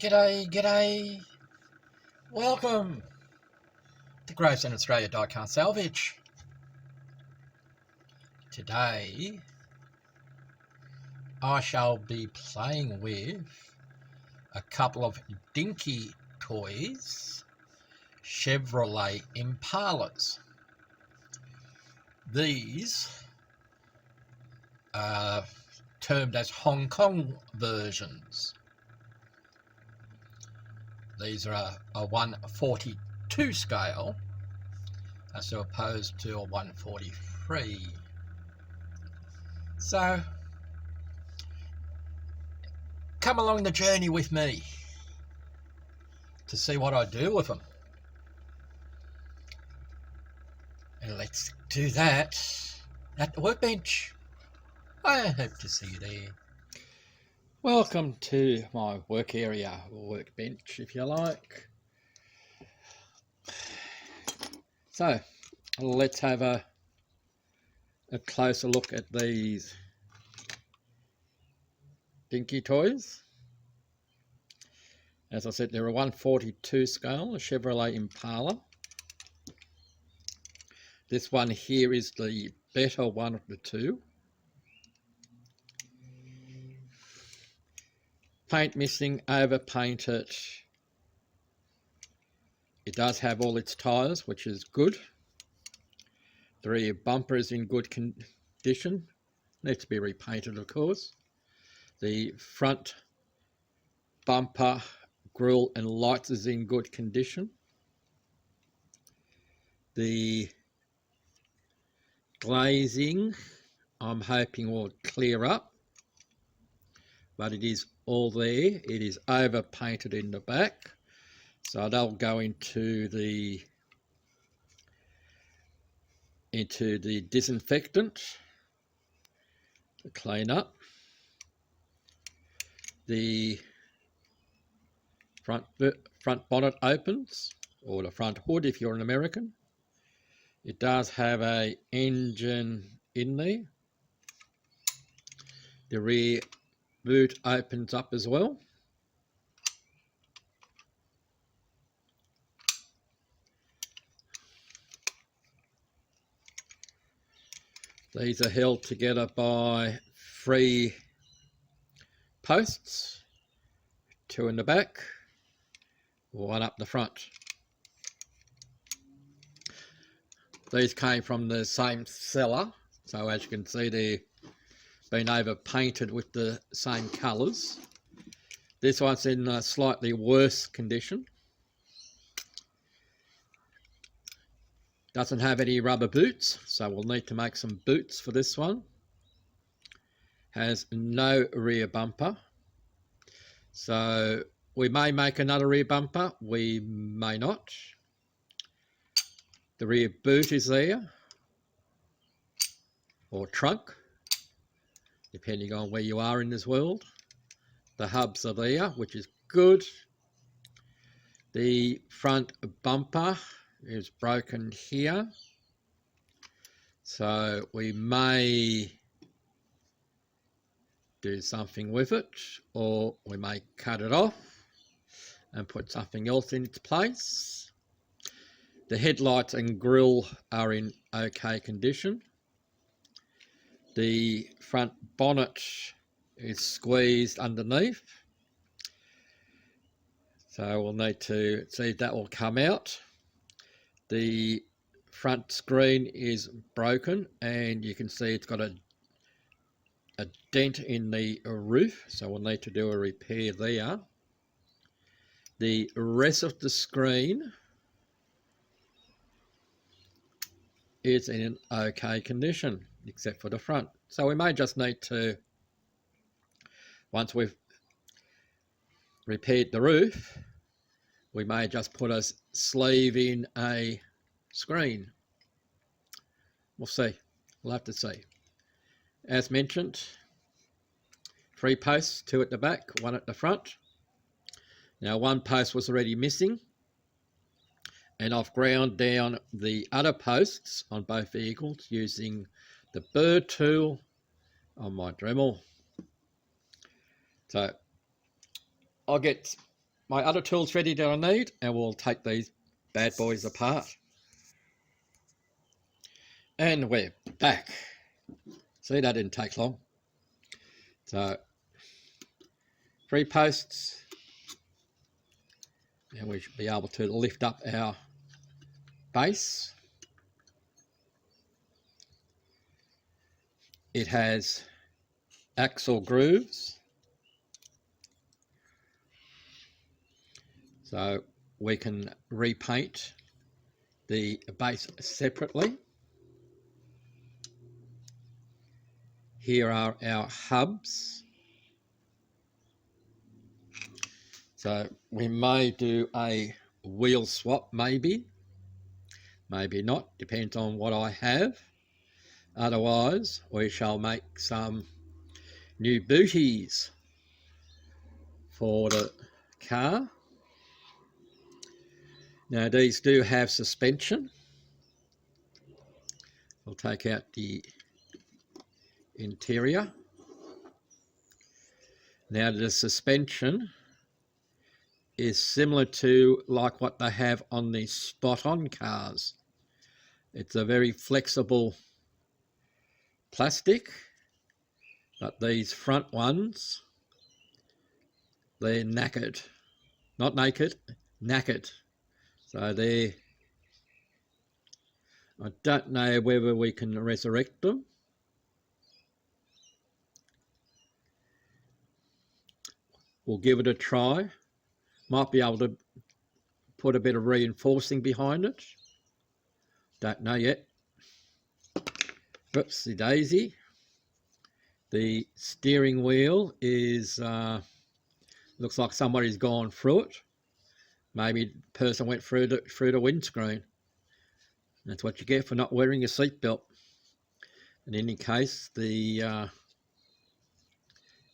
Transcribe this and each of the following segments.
G'day. Welcome to Graves in Australia Die-Cast Salvage. Today, I shall be playing with a couple of Dinky toys, Chevrolet Impalas. These are termed as Hong Kong versions. These are a 1/42 scale as opposed to a 1/43. So, come along the journey with me to see what I do with them. And let's do that at the workbench. I hope to see you there. Welcome to my work area, or workbench if you like. So let's have a closer look at these Dinky toys. As I said, they're a 1/42 scale, a Chevrolet Impala. This one here is the better one of the two. Paint missing, over painted. It does have all its tyres, which is good. The rear bumper is in good condition. Needs to be repainted, of course. The front bumper, grille and lights is in good condition. The glazing, I'm hoping will clear up, but it is all there. It is over painted in the back, so they'll go into the disinfectant to clean up. The front bonnet opens, or the front hood if you're an American. It does have a engine in there. The rear boot opens up as well. These are held together by 3 posts, 2 in the back, 1 up the front. These came from the same seller, so as you can see they're been over painted with the same colours. This one's in a slightly worse condition. Doesn't have any rubber boots, so we'll need to make some boots for this one. Has no rear bumper, so we may make another rear bumper, we may not. The rear boot is there, or trunk, depending on where you are in this world. The hubs are there, which is good. The front bumper is broken here, so we may do something with it, or we may cut it off and put something else in its place. The headlights and grille are in okay condition. The front bonnet is squeezed underneath, so we'll need to see if that will come out. The front screen is broken, and you can see it's got a dent in the roof, so we'll need to do a repair there. The rest of the screen is in an okay condition, except for the front. So we may just need to, once we've repaired the roof, we may just put a sleeve in a screen. We'll see. We'll have to see. As mentioned, 3 posts, 2 at the back, 1 at the front. Now 1 post was already missing, and I've ground down the other posts on both vehicles using the burr tool on my Dremel. So I'll get my other tools ready that I need, and we'll take these bad boys apart. And we're back. See, that didn't take long. So 3 posts, and we should be able to lift up our base. It has axle grooves, so we can repaint the base separately. Here are our hubs. So we may do a wheel swap, maybe not, depends on what I have. Otherwise, we shall make some new booties for the car. Now these do have suspension. I'll take out the interior. Now the suspension is similar to like what they have on the spot-on cars. It's a very flexible plastic, but these front ones, they're knackered. Not naked, knackered. So they're, I don't know whether we can resurrect them. We'll give it a try. Might be able to put a bit of reinforcing behind it. Don't know yet. Oopsie daisy. The steering wheel is, looks like somebody's gone through it. Maybe the person went through the windscreen. That's what you get for not wearing your seatbelt. In any case, the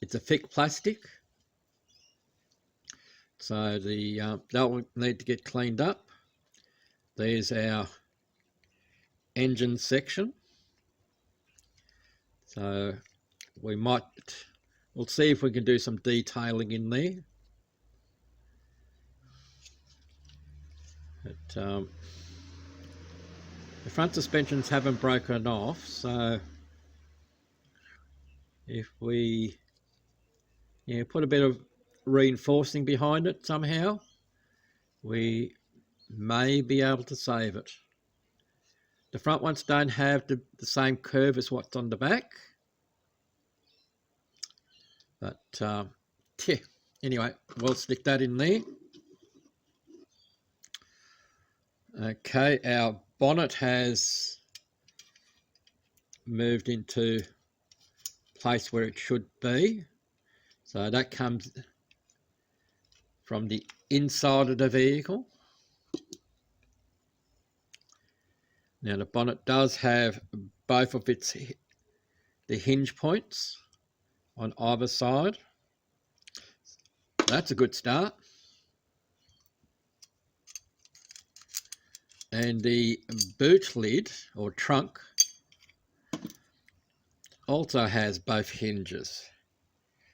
it's a thick plastic, so the that will need to get cleaned up. There's our engine section. So we'll see if we can do some detailing in there. But the front suspensions haven't broken off, so if we put a bit of reinforcing behind it somehow, we may be able to save it. The front ones don't have the same curve as what's on the back, but yeah, anyway, we'll stick that in there. Okay, our bonnet has moved into place where it should be. So that comes from the inside of the vehicle. Now the bonnet does have both of the hinge points on either side. That's a good start. And the boot lid or trunk also has both hinges.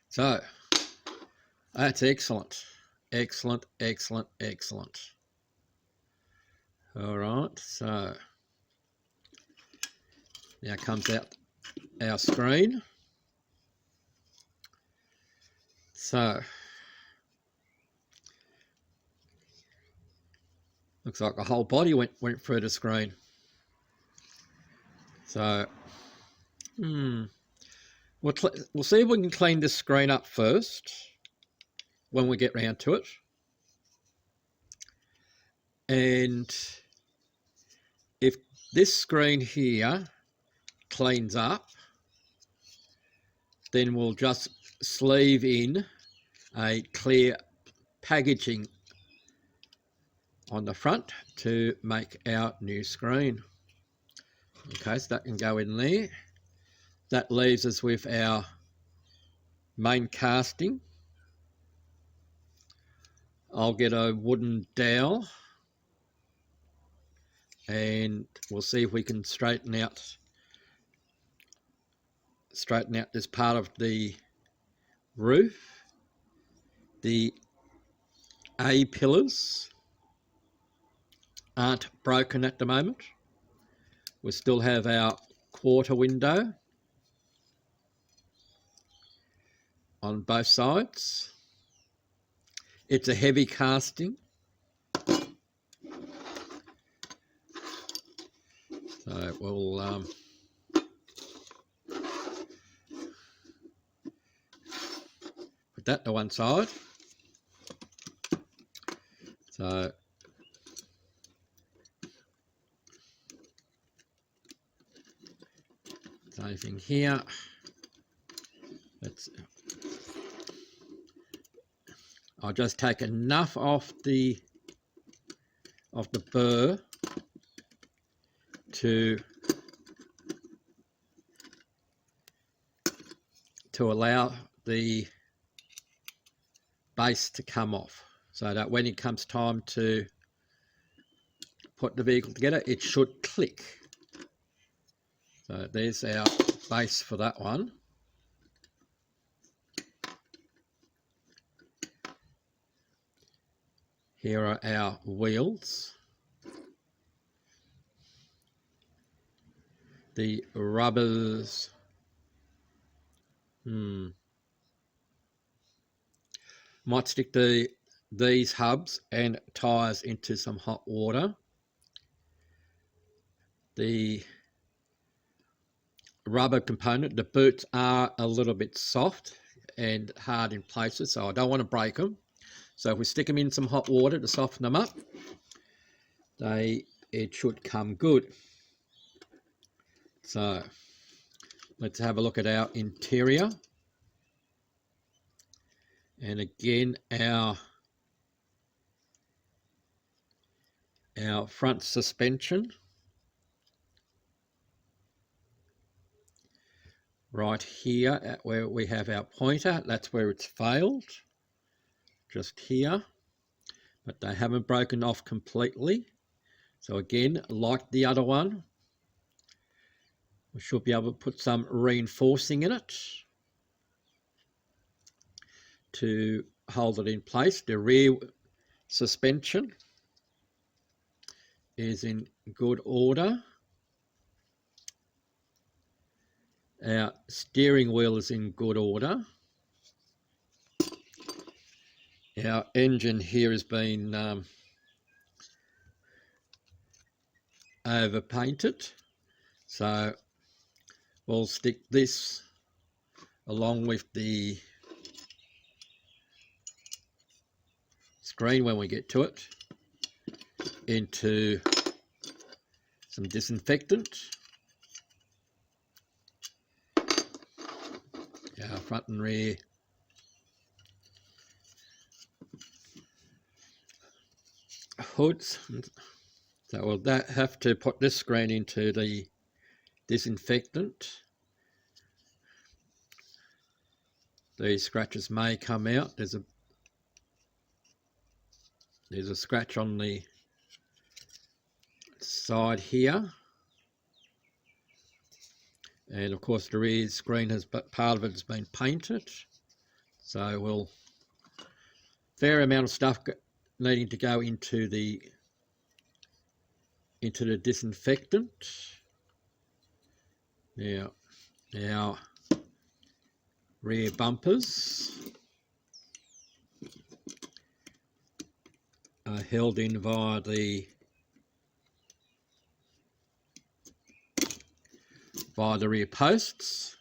So that's excellent. Excellent, excellent, excellent. All right, so now comes out our screen. So looks like the whole body went through the screen. So we'll see if we can clean this screen up first when we get round to it. And if this screen here cleans up, then we'll just sleeve in a clear packaging on the front to make our new screen. Okay, so that can go in there. That leaves us with our main casting. I'll get a wooden dowel and we'll see if we can straighten out this part of the roof. The A pillars aren't broken at the moment. We still have our quarter window on both sides. It's a heavy casting, so we'll put that to one side. So same thing here. I'll just take enough off the burr to allow the base to come off, so that when it comes time to put the vehicle together, it should click. So there's our base for that one. Here are our wheels. The rubbers. Might stick these hubs and tyres into some hot water. The rubber component, the boots are a little bit soft and hard in places, so I don't want to break them. So if we stick them in some hot water to soften them up, it should come good. So let's have a look at our interior. And again, our front suspension. Right here at where we have our pointer, that's where it's failed. Just here. But they haven't broken off completely. So again, like the other one, we should be able to put some reinforcing in it to hold it in place. The rear suspension is in good order. Our steering wheel is in good order. Our engine here has been overpainted, so we'll stick this along with the screen when we get to it into some disinfectant. Our front and rear hoods. So we'll have to put this screen into the disinfectant. These scratches may come out. There's a scratch on the side here, and of course the rear screen part of it has been painted, so fair amount of stuff needing to go into the disinfectant. Now our rear bumpers are held in via the rear posts,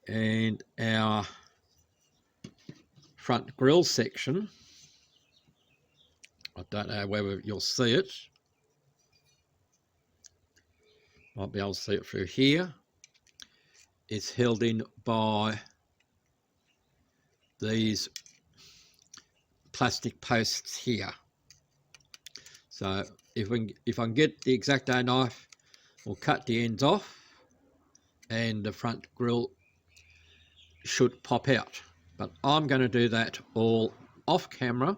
and our front grille section, I don't know whether you'll see it, might be able to see it through here, is held in by these plastic posts here. So if I can get the X-Acto knife, we'll cut the ends off and the front grille should pop out. But I'm going to do that all off camera,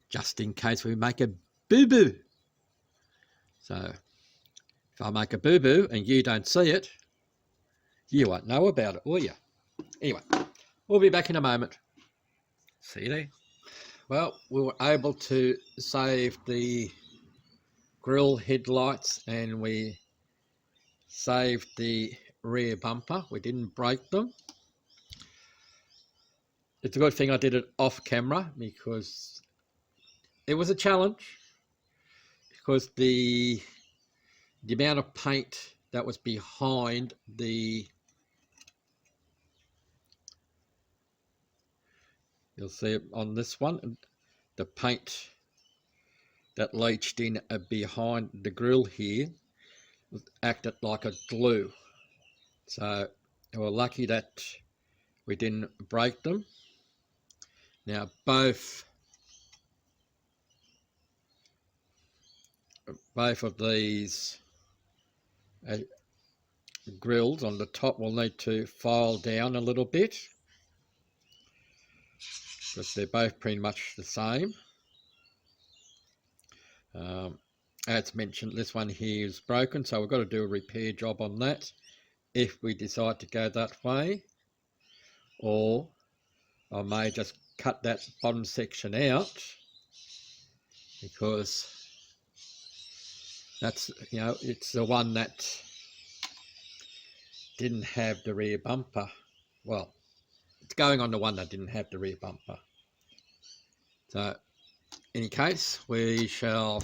just in case we make a boo-boo. So if I make a boo-boo and you don't see it, you won't know about it, will you? Anyway, we'll be back in a moment. See there? Well, we were able to save the grill headlights and we saved the rear bumper. We didn't break them. It's a good thing I did it off camera because it was a challenge, because the amount of paint that was behind the, you'll see it on this one, the paint that leached in behind the grill here acted like a glue. So we're lucky that we didn't break them. Now both of these grills on the top will need to file down a little bit because they're both pretty much the same. As mentioned, this one here is broken, so we've got to do a repair job on that if we decide to go that way, or I may just cut that bottom section out because that's, you know, it's the one that didn't have the rear bumper. Well, it's going on the one that didn't have the rear bumper. So in any case, we shall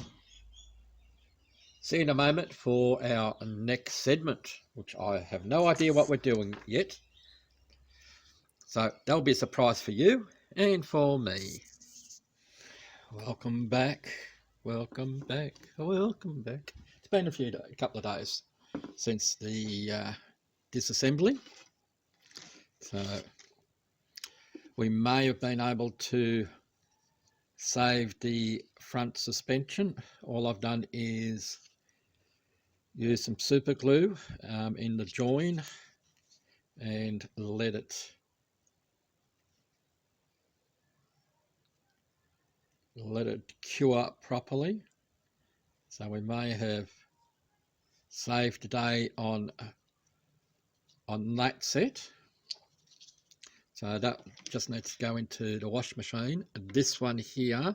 see you in a moment for our next segment, which I have no idea what we're doing yet. So that'll be a surprise for you and for me. Welcome back. Welcome back. Welcome back. It's been a couple of days since the disassembly. So we may have been able to save the front suspension. All I've done is use some super glue in the join and let it cure up properly. So we may have saved today on that set. So that just needs to go into the wash machine. This one here,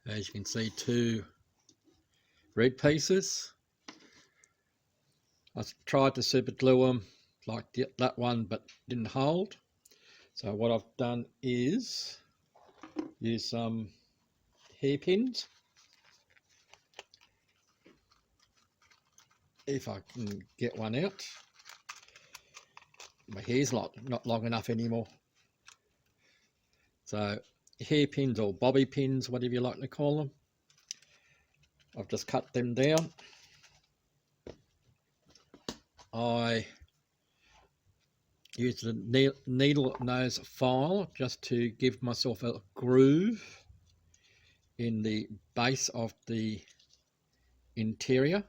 as you can see, 2 red pieces. I tried to super glue them like that one, but didn't hold. So what I've done is use some hairpins. If I can get one out. My hair's not long enough anymore. So hairpins or bobby pins, whatever you like to call them. I've just cut them down. I used a needle nose file just to give myself a groove in the base of the interior,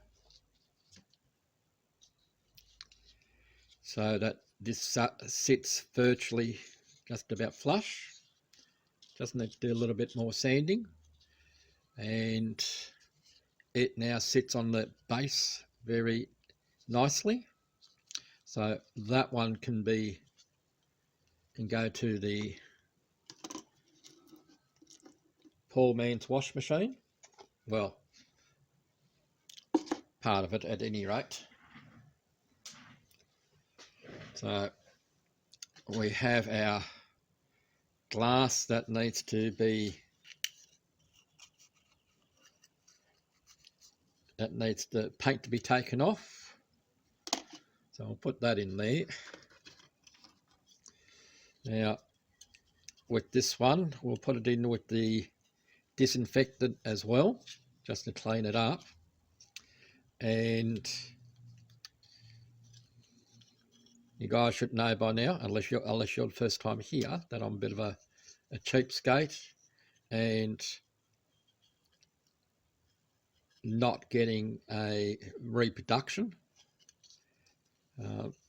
so that this sits virtually just about flush. Just need to do a little bit more sanding, and it now sits on the base very nicely. So that one can go to the poor man's wash machine. Well, part of it at any rate. So we have our glass that needs to be, that needs the paint to be taken off. So I'll put that in there. Now with this one, we'll put it in with the disinfectant as well, just to clean it up. And you guys should know by now, unless you're the first time here, that I'm a bit of a cheapskate and not getting a reproduction,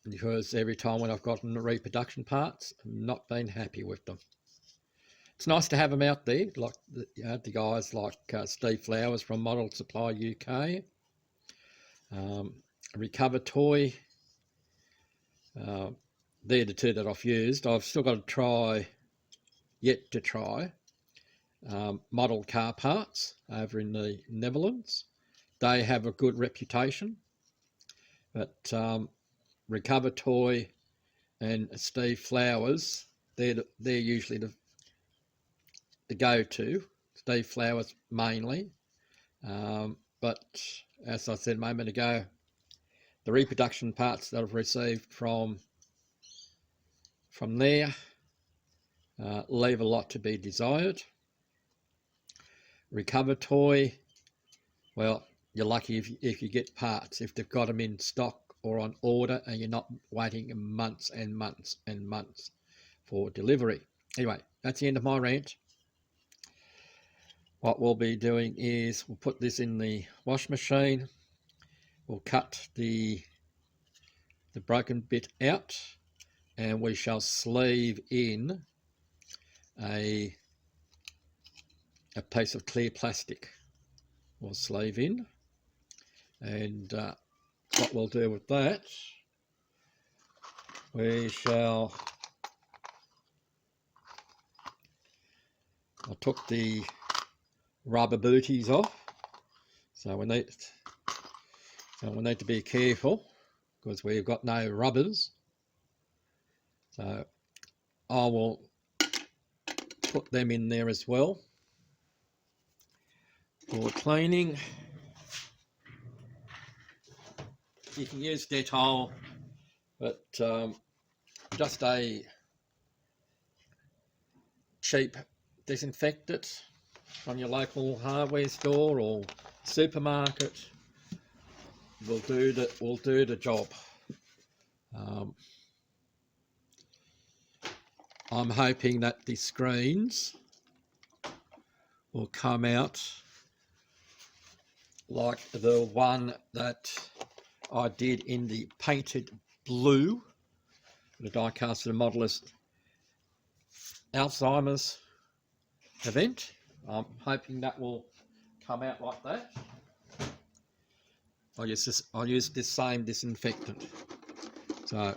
because every time when I've gotten reproduction parts, I've not been happy with them. It's nice to have them out there, like the guys like Steve Flowers from Model Supply UK, Recover Toy. They're the 2 that I've used. I've still got to try yet to try model car parts over in the Netherlands. They have a good reputation, but Recover Toy and Steve Flowers, they're usually the go-to. Steve Flowers mainly, but as I said a moment ago, the reproduction parts that I've received from there leave a lot to be desired. Recover Toy, well, you're lucky if you get parts, if they've got them in stock or on order and you're not waiting months and months and months for delivery. Anyway, that's the end of my rant. What we'll be doing is we'll put this in the wash machine. We'll cut the broken bit out, and we shall sleeve in a piece of clear plastic. We'll sleeve in, and what we'll do with that, we shall, I took the rubber booties off, so we need to be careful because we've got no rubbers. So I will put them in there as well for cleaning. You can use Dettol, but just a cheap disinfectant from your local hardware store or supermarket will do the job. I'm hoping that the screens will come out like the one that I did in the painted blue, the die-cast and modelist Alzheimer's event. I'm hoping that will come out like that. I'll use this same disinfectant. So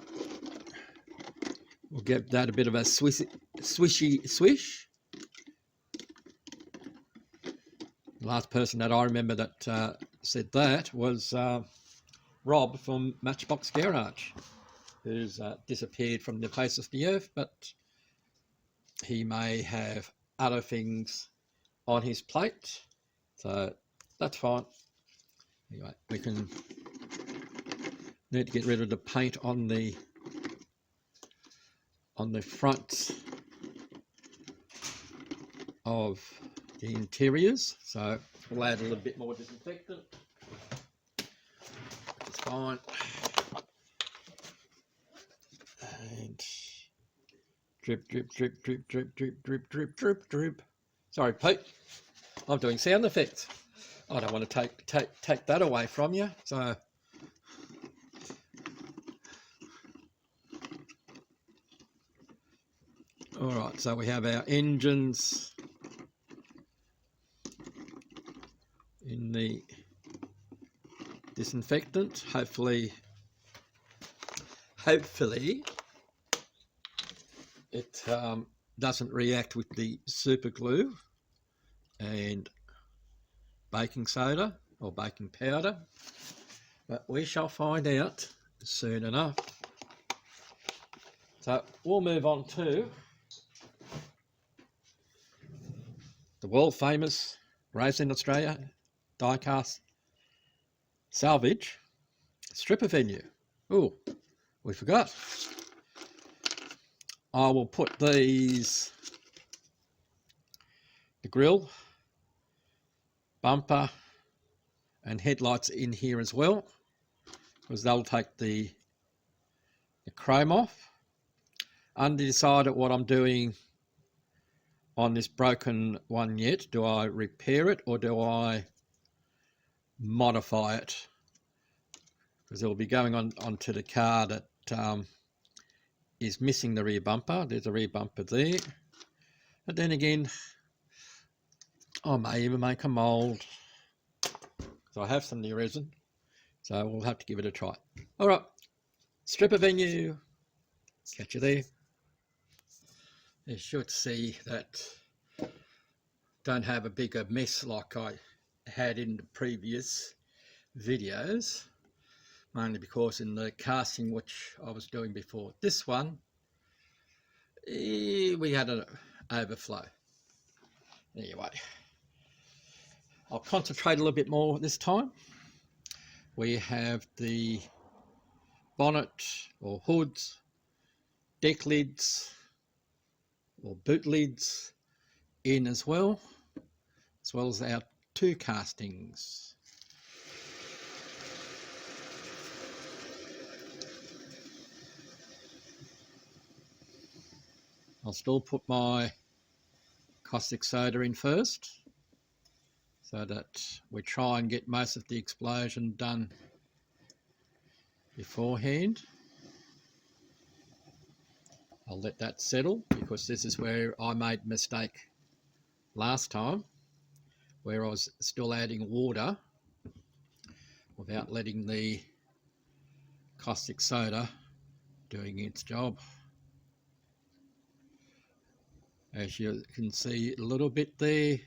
we'll give that a bit of a swishy swish. The last person that I remember that said that was Rob from Matchbox Garage, who's disappeared from the face of the earth, but he may have other things on his plate, so that's fine. Anyway, we need to get rid of the paint on the front of the interiors, so we'll add a little bit more disinfectant. It's fine. And drip, drip, drip, drip, drip, drip, drip, drip, drip, drip. Sorry, Pete, I'm doing sound effects. I don't want to take that away from you. So all right, so we have our engines in the disinfectant. Hopefully it doesn't react with the super glue and baking soda or baking powder, but we shall find out soon enough. So we'll move on to the world famous, raised in Australia, die-cast salvage stripper venue. Oh, we forgot. I will put these, the grille, bumper and headlights in here as well, because they'll take the chrome off. Undecided what I'm doing on this broken one yet. Do I repair it or do I modify it? Because it will be going onto the car that is missing the rear bumper. There's a rear bumper there. But then again, I may even make a mould. So I have some new resin. So we'll have to give it a try. All right, stripper venue. Catch you there. You should see that don't have a bigger mess like I had in the previous videos, mainly because in the casting which I was doing before this one, we had an overflow. Anyway, I'll concentrate a little bit more this time. We have the bonnet or hoods, deck lids or boot lids in as well as our two castings. I'll still put my caustic soda in first so that we try and get most of the explosion done beforehand. I'll let that settle because this is where I made a mistake last time, where I was still adding water without letting the caustic soda doing its job. As you can see a little bit there,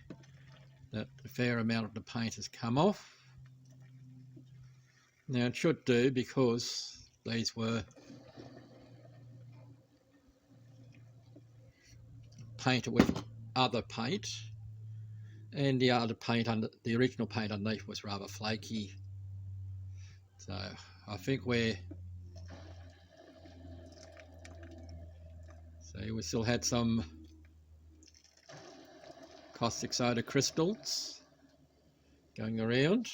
that a fair amount of the paint has come off. Now it should do because these were painted with other paint, and the other paint under the original paint underneath was rather flaky. So I think we still had some caustic soda crystals going around,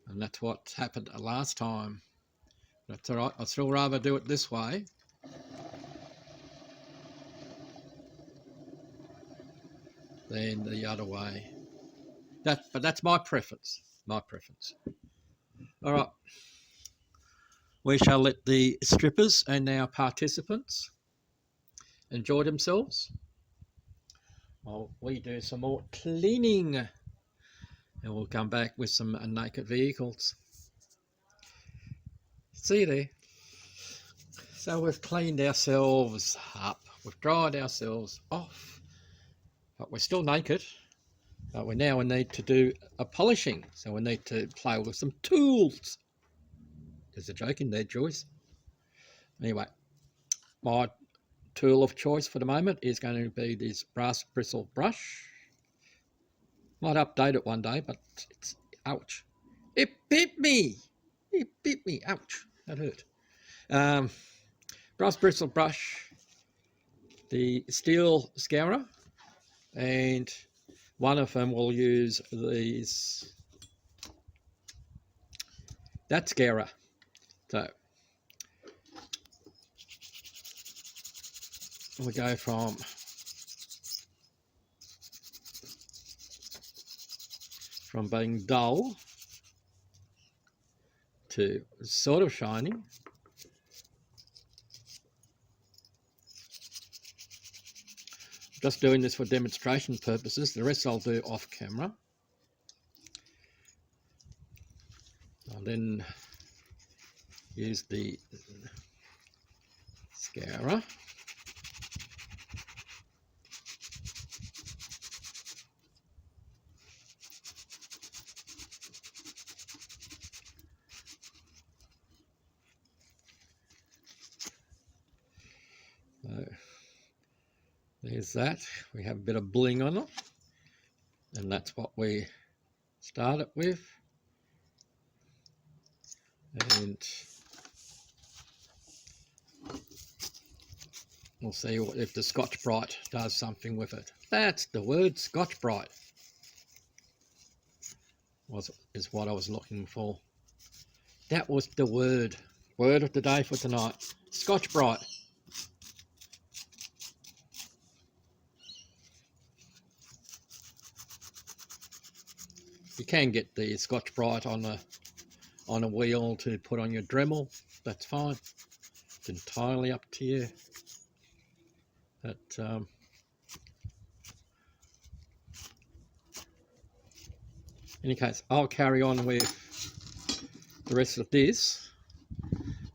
and that's what happened last time. That's all right. I'd still rather do it this way than the other way. But that's my preference. All right. We shall let the strippers and our participants enjoy themselves while we do some more cleaning, and we'll come back with some naked vehicles. See you there. So we've cleaned ourselves up, we've dried ourselves off, but we're still naked. But we now need to do a polishing, so we need to play with some tools. There's a joke in there, Joyce. Anyway, my tool of choice for the moment is going to be this brass bristle brush. Might update it one day, but it's, ouch. It bit me. Ouch, that hurt. Brass bristle brush, the steel scourer, and one of them will use that scourer. So we go from being dull to sort of shining. Just doing this for demonstration purposes. The rest I'll do off camera. I'll then use the scourer. So there's that. We have a bit of bling on it, and that's what we started with. And we'll see if the Scotch Brite does something with it. That's the word, Scotch Brite is what I was looking for. That was the word of the day for tonight. Scotch Brite. You can get the Scotch Brite on a wheel to put on your Dremel. That's fine. It's entirely up to you. But in any case, I'll carry on with the rest of this,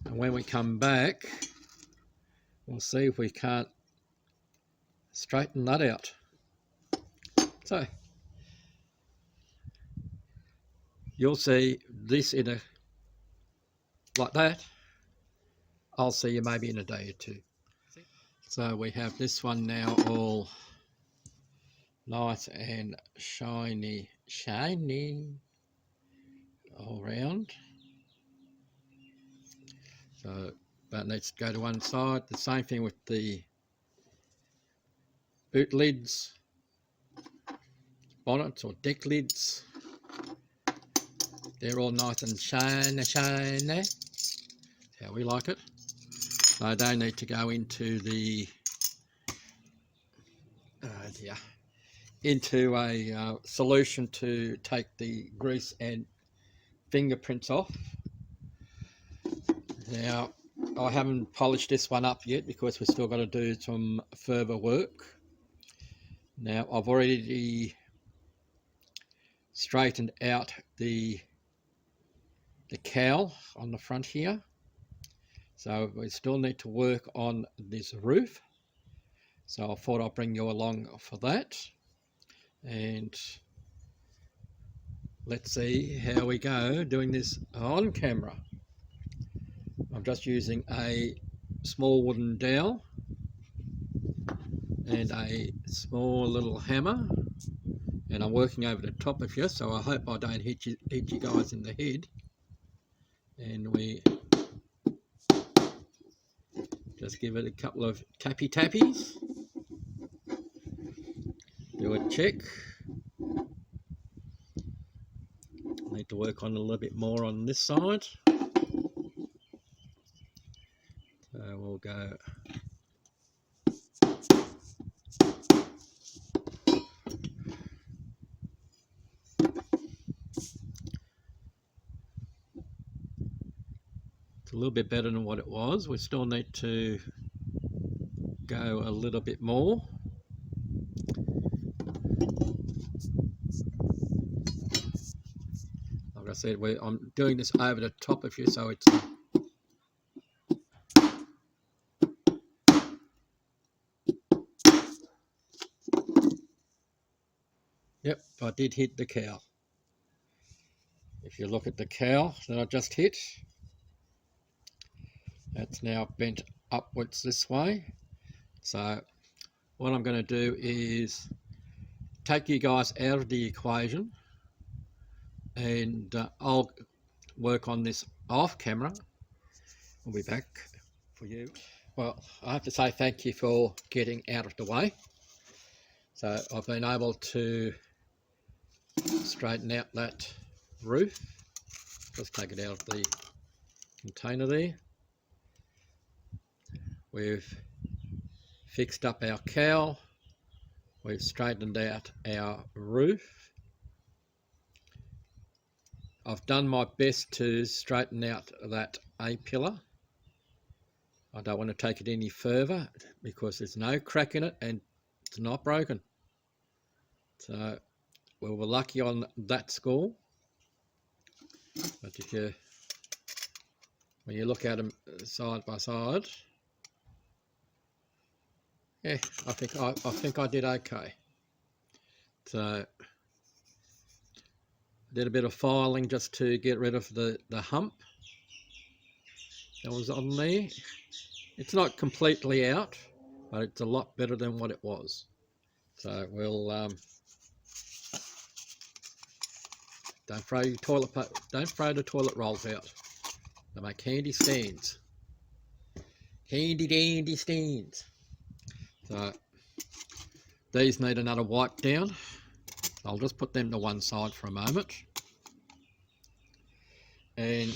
and when we come back we'll see if we can't straighten that out. So you'll see this in a like that. I'll see you maybe in a day or two. So we have this one now all nice and shiny all round. So that needs to go to one side. The same thing with the boot lids, bonnets or deck lids. They're all nice and shiny. That's how we like it. They don't need to go into the into a solution to take the grease and fingerprints off. Now, I haven't polished this one up yet because we've still got to do some further work. Now, I've already straightened out the cowl on the front here. So we still need to work on this roof. So I thought I'd bring you along for that. And let's see how we go doing this on camera. I'm just using a small wooden dowel and a small little hammer, and I'm working over the top of you, so I hope I don't hit you guys in the head. And we just give it a couple of tappies, do a check. Need to work on a little bit more on this side. So we'll go it's a little bit better than what it was. We still need to go a little bit more. Like I said, I'm doing this over the top of you, so it's yep, I did hit the cowl. If you look at the cowl that I just hit, that's now bent upwards this way. So what I'm going to do is take you guys out of the equation, and I'll work on this off camera. We'll be back for you. Well, I have to say thank you for getting out of the way. So I've been able to straighten out that roof. Just take it out of the container there. We've fixed up our cowl. We've straightened out our roof. I've done my best to straighten out that A-pillar. I don't want to take it any further because there's no crack in it and it's not broken. So we were lucky on that score. But when you look at them side by side, yeah, I think I did okay. So did a bit of filing just to get rid of the hump that was on there. It's not completely out, but it's a lot better than what it was. So we'll don't throw the toilet rolls out. They make handy stands. Handy dandy stands. So these need another wipe down. I'll just put them to one side for a moment. And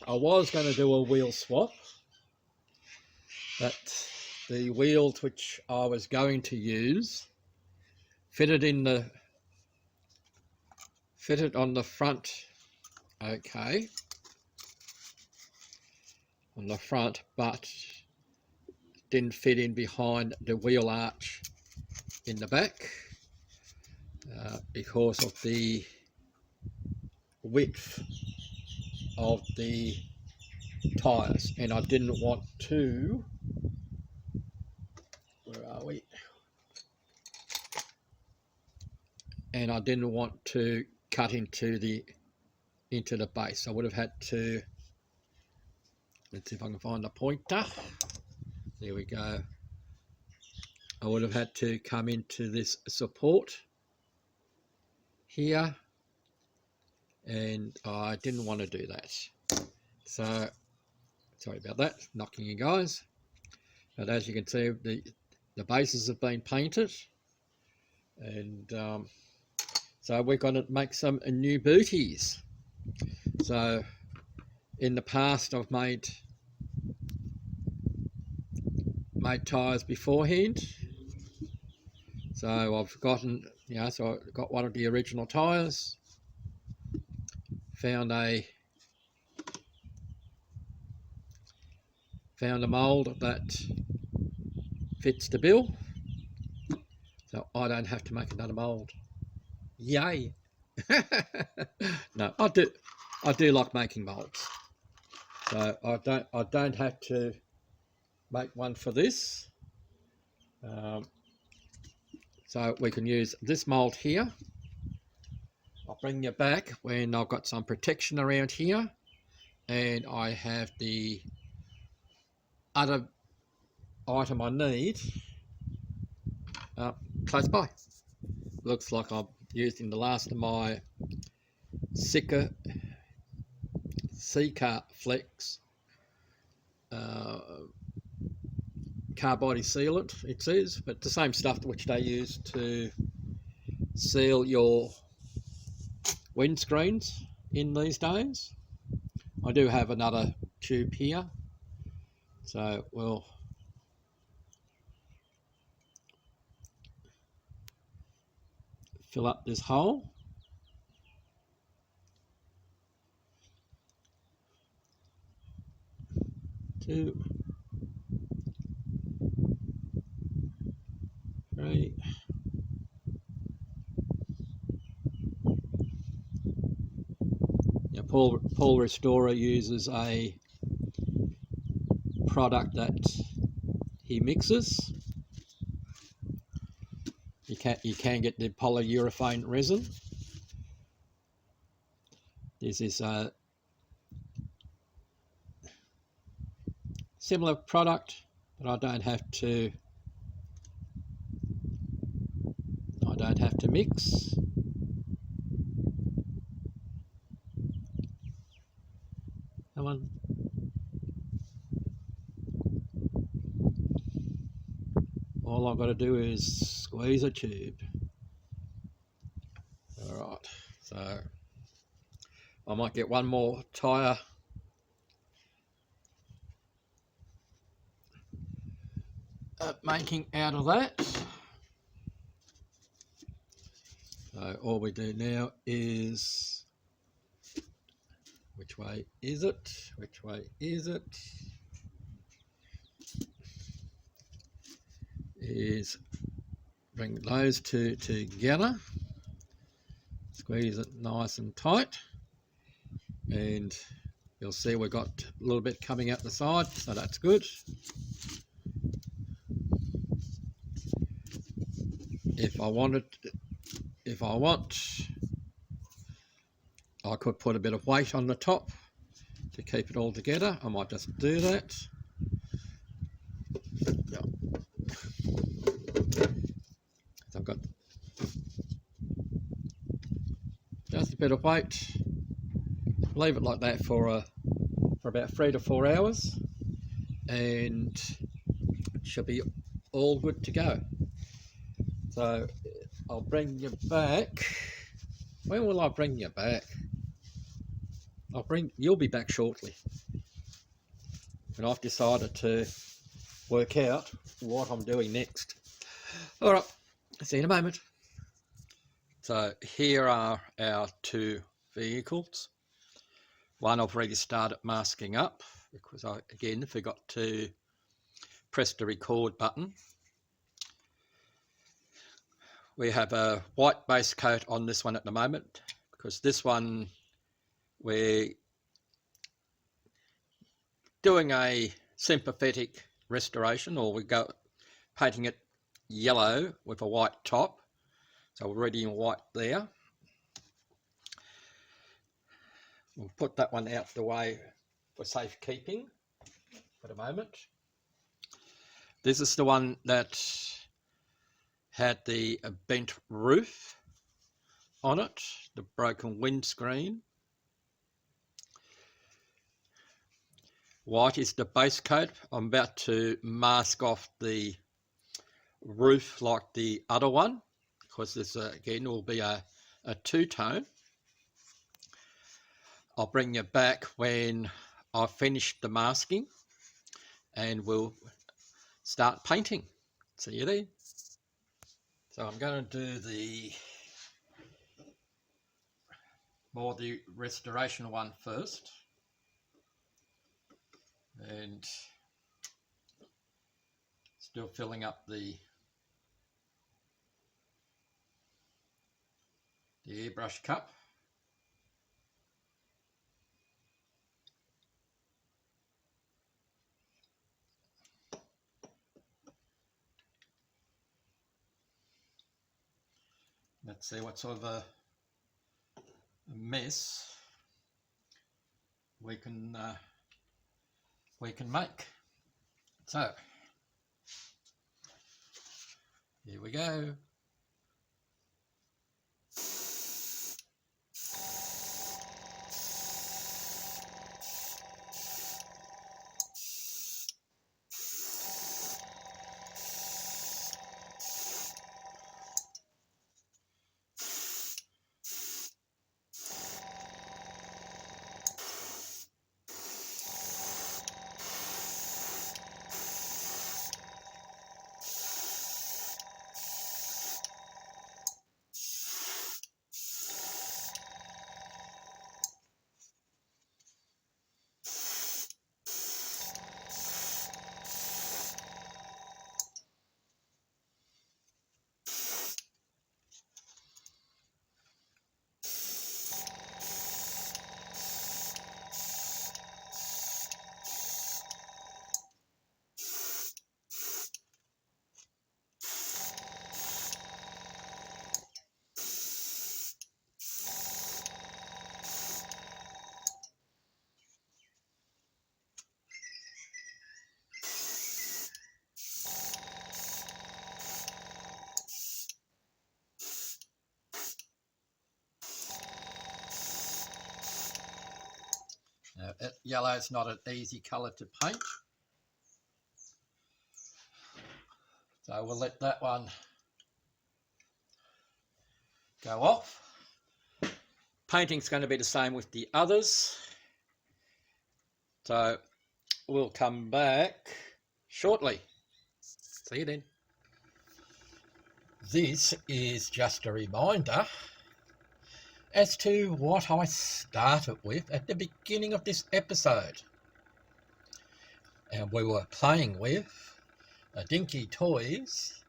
I was going to do a wheel swap, but the wheels which I was going to use fitted on the front, okay, on the front, but didn't fit in behind the wheel arch in the back because of the width of the tyres, and I didn't want to, where are we? And I didn't want to cut into the base. I would have had to, let's see if I can find the pointer. There we go. I would have had to come into this support here, and I didn't want to do that. So sorry about that, knocking you guys. But as you can see, the bases have been painted, and so we're going to make some new booties. So in the past I've made tyres beforehand. So I've gotten, so I got one of the original tyres, found a mould that fits the bill, so I don't have to make another mould. Yay! No, I do like making moulds, so I don't have to make one for this. So we can use this mould here. I'll bring you back when I've got some protection around here, and I have the other item I need close by. Looks like I'm using the last of my Seeker Flex car body sealant, it says, but the same stuff which they use to seal your windscreens in these days. I do have another tube here, so we'll fill up this hole. Two, three. Now Paul Restorer uses a product that he mixes. You can get the polyurethane resin. This is a similar product, but I don't have to mix. Come on. All I've got to do is squeeze a tube. Alright, so I might get one more tyre making out of that. So all we do now is, which way is it? Which way is it? Is bring those two together, squeeze it nice and tight, and you'll see we've got a little bit coming out the side, so that's good. If I want, I could put a bit of weight on the top to keep it all together. I might just do that. So I've got just a bit of weight. Leave it like that for about 3 to 4 hours, and it should be all good to go. So I'll bring you back. When will I bring you back? You'll be back shortly. And I've decided to work out what I'm doing next. All right, see you in a moment. So here are our two vehicles. One I've already started masking up because I again forgot to press the record button. We have a white base coat on this one at the moment because this one doing a sympathetic restoration, or we go painting it yellow with a white top. So we're already in white there. We'll put that one out the way for safekeeping for the moment. This is the one that had the bent roof on it, the broken windscreen. White is the base coat. I'm about to mask off the roof like the other one, because this again will be a two-tone. I'll bring you back when I've finished the masking and we'll start painting. See you then. So I'm going to do the restoration one first, and still filling up the airbrush cup. Let's see what sort of a mess we can make. So here we go. Now, yellow is not an easy colour to paint, so we'll let that one go off. Painting's going to be the same with the others, so we'll come back shortly. See you then. This is just a reminder as to what I started with at the beginning of this episode. And we were playing with a Dinky Toys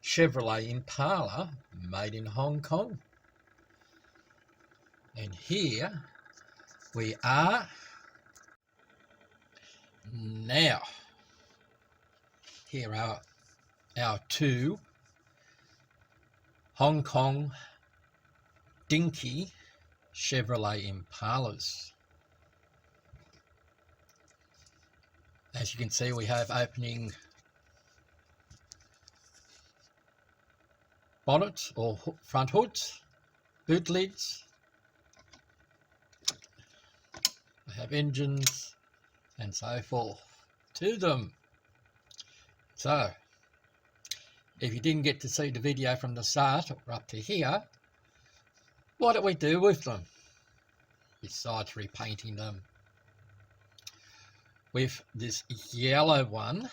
Chevrolet Impala made in Hong Kong. And here we are now. Here are our two Hong Kong Dinky Chevrolet Impalas. As you can see, we have opening bonnets or front hoods, boot lids. We have engines and so forth to them. So, if you didn't get to see the video from the start or up to here, what did we do with them besides repainting them? With this yellow one,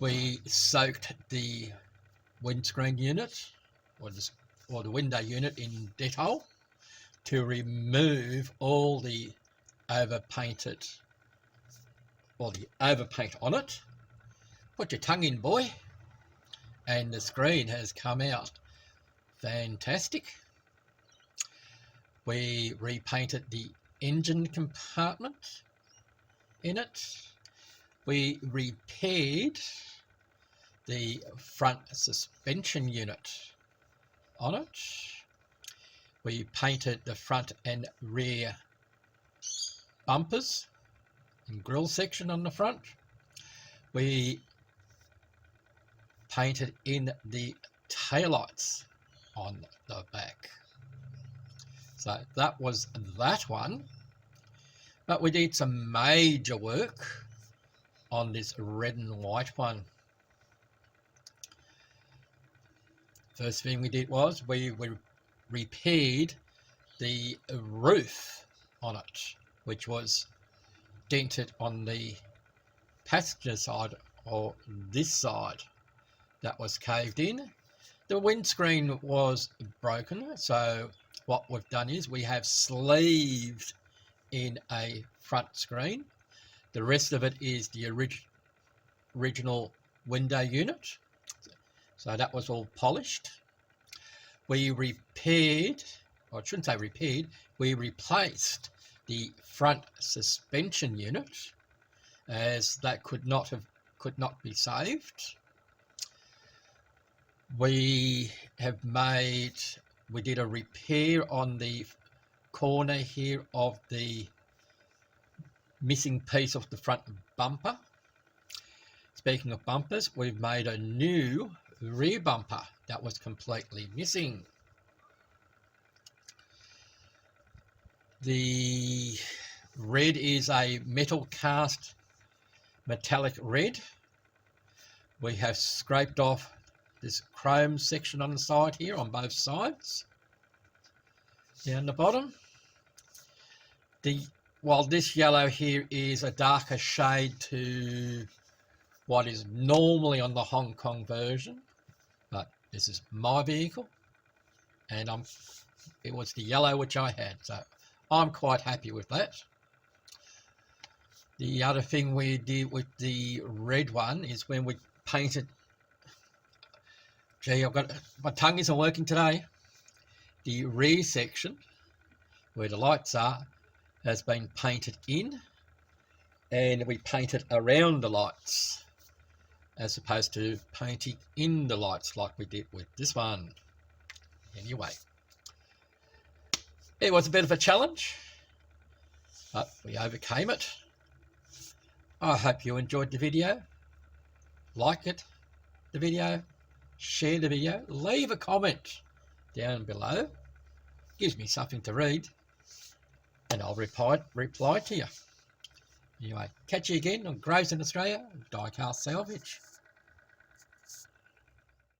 we soaked the windscreen unit or the window unit in Dettol to remove all the overpainted or the overpaint on it. Put your tongue in, boy. And the screen has come out fantastic. We repainted the engine compartment in it. We repaired the front suspension unit on it. We painted the front and rear bumpers and grille section on the front. We painted in the taillights on the back. So that was that one. But we did some major work on this red and white one. First thing we did was we repaired the roof on it, which was dented on the passenger side or this side. That was caved in. The windscreen was broken, so what we've done is we have sleeved in a front screen. The rest of it is the original window unit. So that was all polished. We repaired, or I shouldn't say repaired, we replaced the front suspension unit, as that could not be saved. We did a repair on the corner here of the missing piece of the front bumper. Speaking of bumpers, we've made a new rear bumper that was completely missing. The red is a metal cast metallic red. We have scraped off this chrome section on the side here on both sides. Down the bottom. While this yellow here is a darker shade to what is normally on the Hong Kong version, but this is my vehicle, and it was the yellow which I had, so I'm quite happy with that. The other thing we did with the red one is when we painted, my tongue isn't working today, the rear section where the lights are has been painted in, and we painted around the lights as opposed to painting in the lights like we did with this one. Anyway, it was a bit of a challenge, but we overcame it. I hope you enjoyed the video. Like the video, share the video, leave a comment down below. Gives me something to read, and I'll reply to you. Anyway, catch you again on Graves in Australia, Diecast Salvage.